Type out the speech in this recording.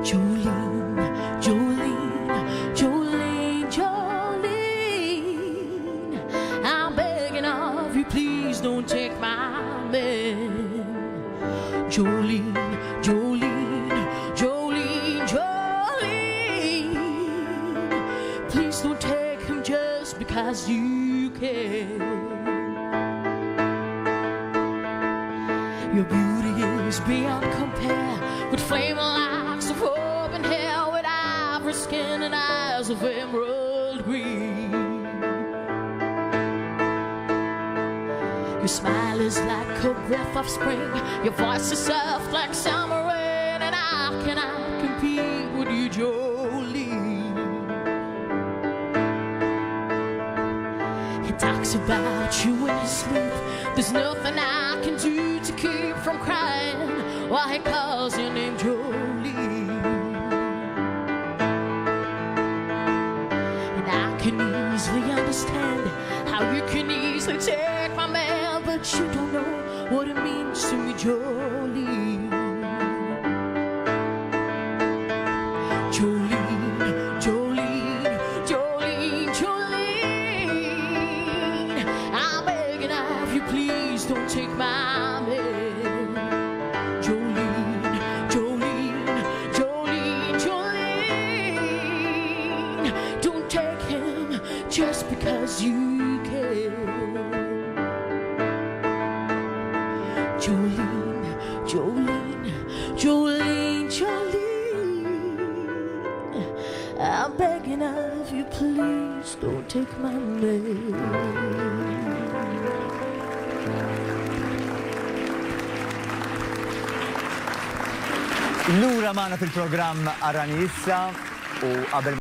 Jolene, Jolene, Jolene, Jolene, I'm begging of you, please don't take my man. Jolene, Jolene, Jolene, Jolene, please don't take him just because you can. Your beauty is beyond compare, with flame locks of open hair, with ivory skin and eyes of emerald green. Your smile is like a breath of spring, your voice is soft like summer rain, and I cannot compete with you, Jolene. He talks about you in his sleep, there's nothing I can do to keep from crying while he calls your name Jolene. And I can easily understand how you can easily take my man, but you don't know what it means to me, Jolene. Jolene, Jolene, Jolene, Jolene, I'm begging of you, please don't take my man. Jolene, Jolene, Jolene, Jolene, don't take him just because you can. Jolene, Jolene, Jolene, Jolene, I'm begging of you, please don't take my man. Lura magħna fil-programm Arani Issa u qabel